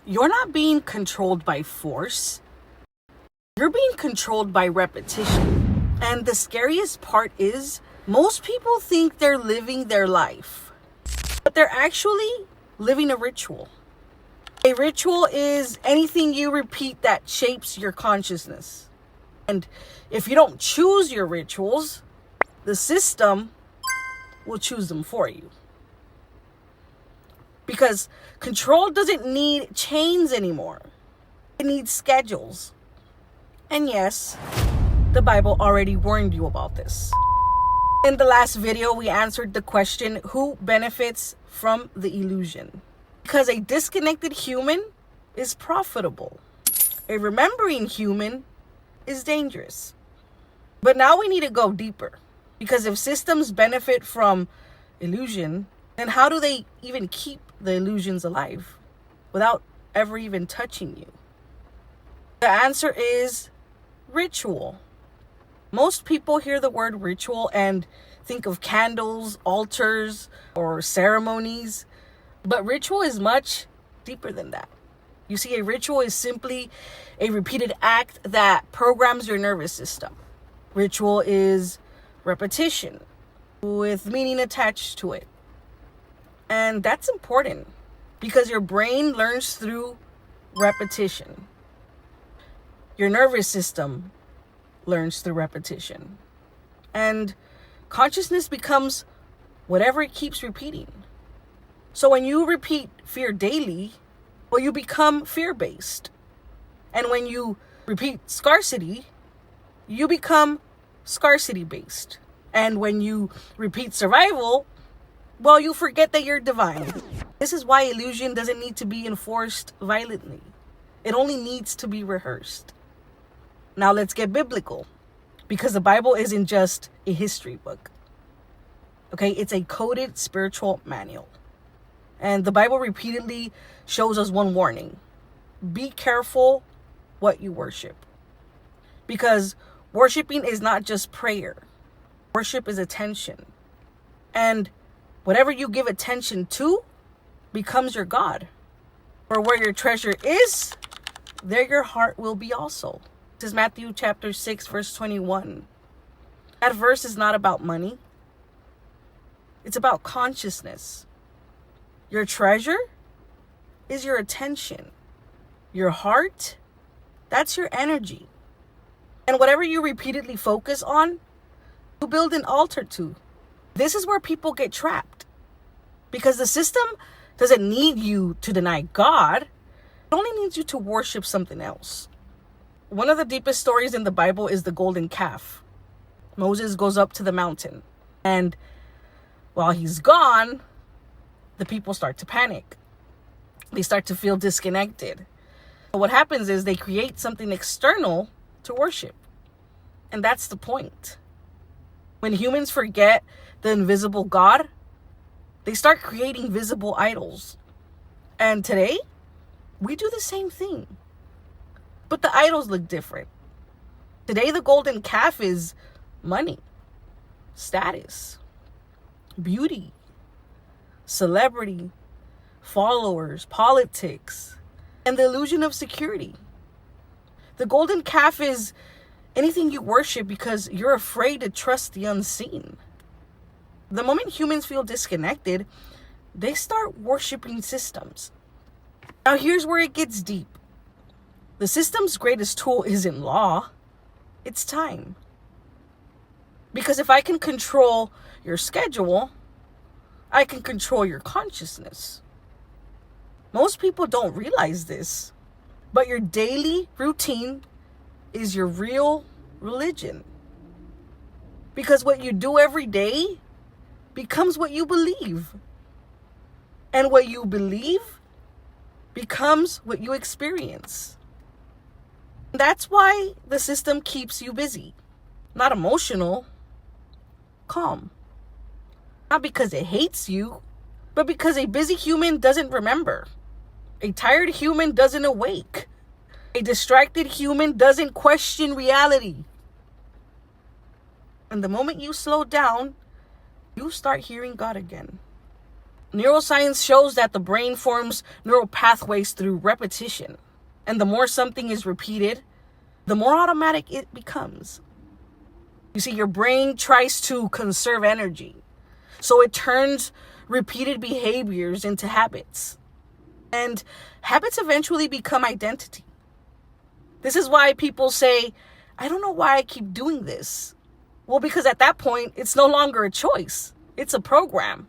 You're not being controlled by force. You're being controlled by repetition. And the scariest part is most people think they're living their life, but they're actually living a ritual. A ritual is anything you repeat that shapes your consciousness. And if you don't choose your rituals, the system will choose them for you. Because control doesn't need chains anymore. It needs schedules. And yes, the Bible already warned you about this. In the last video, we answered the question, who benefits from the illusion? Because a disconnected human is profitable. A remembering human is dangerous. But now we need to go deeper. Because if systems benefit from illusion, then how do they even keep the illusions alive without ever even touching you? The answer is ritual. Most people hear the word ritual and think of candles, altars, or ceremonies. But ritual is much deeper than that. You see, a ritual is simply a repeated act that programs your nervous system. Ritual is repetition with meaning attached to it. And that's important because your brain learns through repetition. Your nervous system learns through repetition. And consciousness becomes whatever it keeps repeating. So when you repeat fear daily, well, you become fear-based. And when you repeat scarcity, you become scarcity-based. And when you repeat survival, well, you forget that you're divine. This is why illusion doesn't need to be enforced violently. It only needs to be rehearsed. Now let's get biblical, because the Bible isn't just a history book. Okay, it's a coded spiritual manual. And the Bible repeatedly shows us one warning. Be careful what you worship. Because worshiping is not just prayer. Worship is attention. And whatever you give attention to becomes your God. For where your treasure is, there your heart will be also. This is Matthew chapter 6, verse 21. That verse is not about money. It's about consciousness. Your treasure is your attention. Your heart, that's your energy. And whatever you repeatedly focus on, you build an altar to. This is where people get trapped. Because the system doesn't need you to deny God. It only needs you to worship something else. One of the deepest stories in the Bible is the golden calf. Moses goes up to the mountain. And while he's gone, the people start to panic. They start to feel disconnected. But what happens is they create something external to worship. And that's the point. When humans forget the invisible God, they start creating visible idols. And today, we do the same thing. But the idols look different. Today, the golden calf is money, status, beauty, celebrity, followers, politics, and the illusion of security. The golden calf is anything you worship because you're afraid to trust the unseen. The moment humans feel disconnected, they start worshiping systems. Now here's where it gets deep. The system's greatest tool isn't law, it's time. Because if I can control your schedule, I can control your consciousness. Most people don't realize this, but your daily routine is your real religion. Because what you do every day becomes what you believe. And what you believe becomes what you experience. That's why the system keeps you busy. Not emotional, calm. Not because it hates you, but because a busy human doesn't remember. A tired human doesn't awake. A distracted human doesn't question reality. And the moment you slow down, you start hearing God again. Neuroscience shows that the brain forms neural pathways through repetition. And the more something is repeated, the more automatic it becomes. You see, your brain tries to conserve energy. So it turns repeated behaviors into habits. And habits eventually become identity. This is why people say, I don't know why I keep doing this. Well, because at that point, it's no longer a choice. It's a program.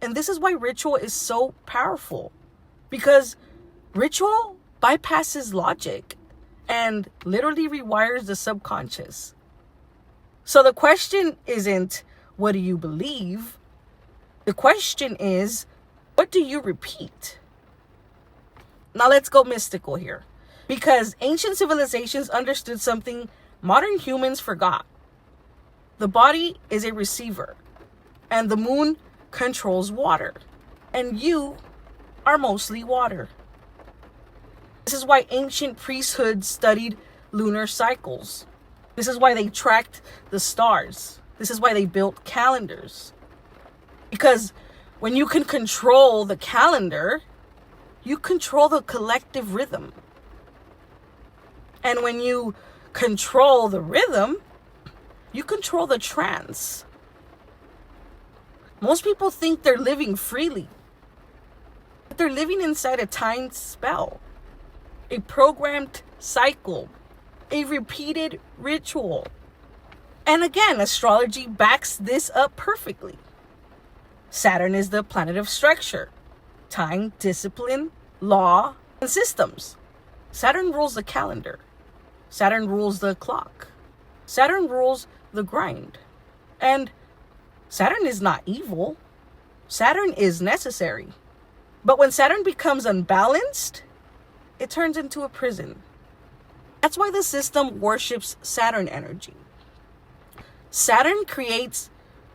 And this is why ritual is so powerful. Because ritual bypasses logic and literally rewires the subconscious. So the question isn't, what do you believe? The question is, what do you repeat? Now let's go mystical here. Because ancient civilizations understood something modern humans forgot. The body is a receiver, and the moon controls water, and you are mostly water. This is why ancient priesthoods studied lunar cycles. This is why they tracked the stars. This is why they built calendars. Because when you can control the calendar, you control the collective rhythm. And when you control the rhythm, you control the trance. Most people think they're living freely, but they're living inside a timed spell, a programmed cycle, a repeated ritual. And again, astrology backs this up perfectly. Saturn is the planet of structure, time, discipline, law, and systems. Saturn rules the calendar. Saturn rules the clock. Saturn rules the grind. And Saturn is not evil. Saturn is necessary. But when Saturn becomes unbalanced, it turns into a prison. That's why the system worships Saturn energy. Saturn creates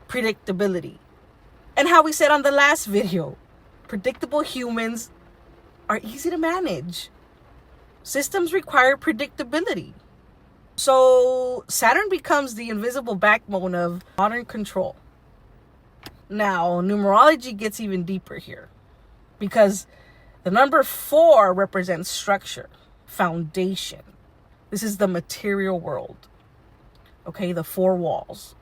predictability. And how we said on the last video, predictable humans are easy to manage. Systems require predictability. So Saturn becomes the invisible backbone of modern control. Now, numerology gets even deeper here, because the number 4 represents structure, foundation. This is the material world. Okay, the 4 walls,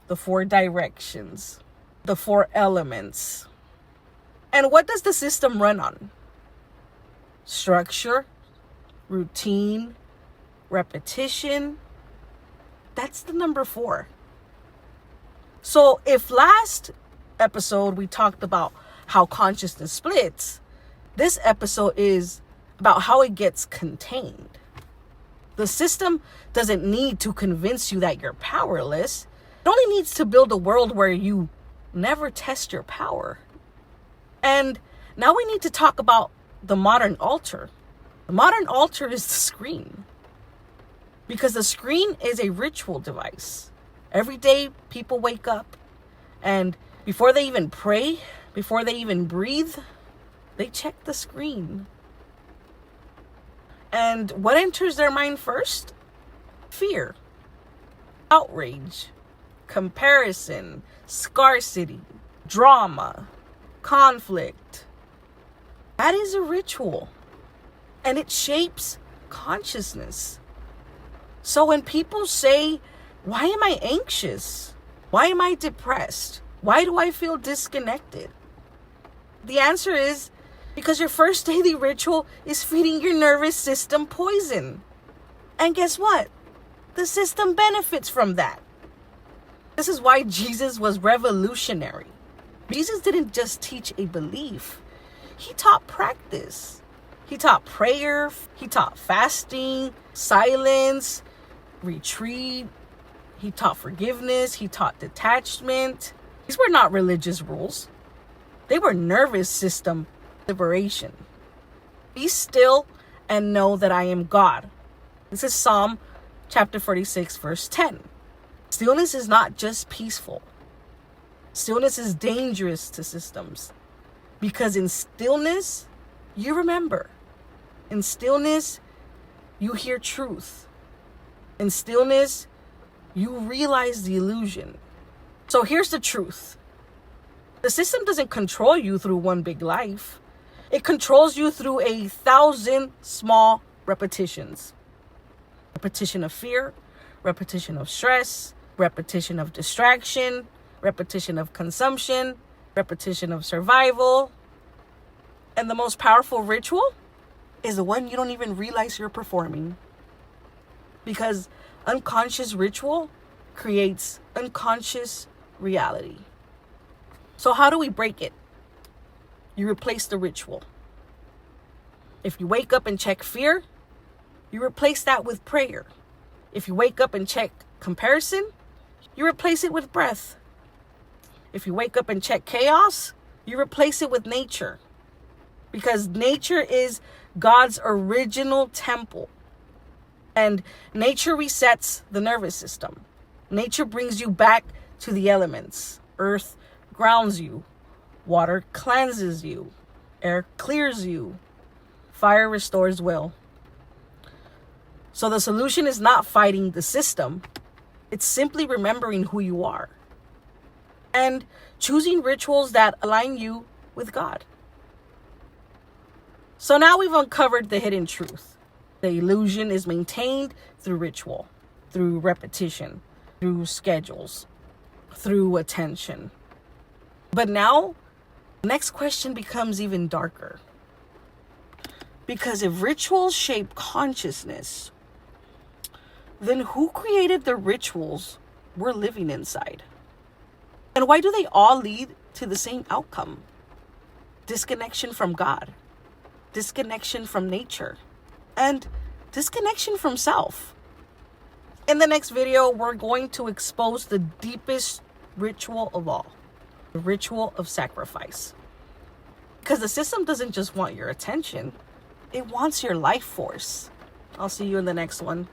the 4 directions, the 4 elements. And what does the system run on? Structure, routine, repetition. That's the number 4. So if last episode we talked about how consciousness splits, this episode is about how it gets contained. The system doesn't need to convince you that you're powerless. It only needs to build a world where you never test your power. And now we need to talk about the modern altar. The modern altar is the screen. Because the screen is a ritual device. Every day people wake up, and before they even pray, before they even breathe, they check the screen. And what enters their mind first? Fear, outrage, comparison, scarcity, drama, conflict. That is a ritual, and it shapes consciousness. So when people say, why am I anxious? Why am I depressed? Why do I feel disconnected? The answer is because your first daily ritual is feeding your nervous system poison. And guess what? The system benefits from that. This is why Jesus was revolutionary. Jesus didn't just teach a belief. He taught practice. He taught prayer. He taught fasting, silence, retreat. He taught forgiveness. He taught detachment. These were not religious rules. They were nervous system liberation. Be still and know that I am God. This is Psalm chapter 46, verse 10. Stillness is not just peaceful. Stillness is dangerous to systems. Because in stillness, you remember. In stillness, you hear truth. In stillness, you realize the illusion. So here's the truth. The system doesn't control you through one big life. It controls you through 1,000 small repetitions. Repetition of fear, repetition of stress, repetition of distraction, repetition of consumption, repetition of survival. And the most powerful ritual is the one you don't even realize you're performing. Because unconscious ritual creates unconscious reality. So how do we break it? You replace the ritual. If you wake up and check fear, you replace that with prayer. If you wake up and check comparison, you replace it with breath. If you wake up and check chaos, you replace it with nature. Because nature is God's original temple. And nature resets the nervous system. Nature brings you back to the elements. Earth grounds you. Water cleanses you. Air clears you. Fire restores will. So the solution is not fighting the system. It's simply remembering who you are. And choosing rituals that align you with God. So now we've uncovered the hidden truth. The illusion is maintained through ritual, through repetition, through schedules, through attention. But now, the next question becomes even darker. Because if rituals shape consciousness, then who created the rituals we're living inside? And why do they all lead to the same outcome? Disconnection from God, disconnection from nature, and disconnection from self. In the next video, we're going to expose the deepest ritual of all, the ritual of sacrifice. Because the system doesn't just want your attention, it wants your life force. I'll see you in the next one.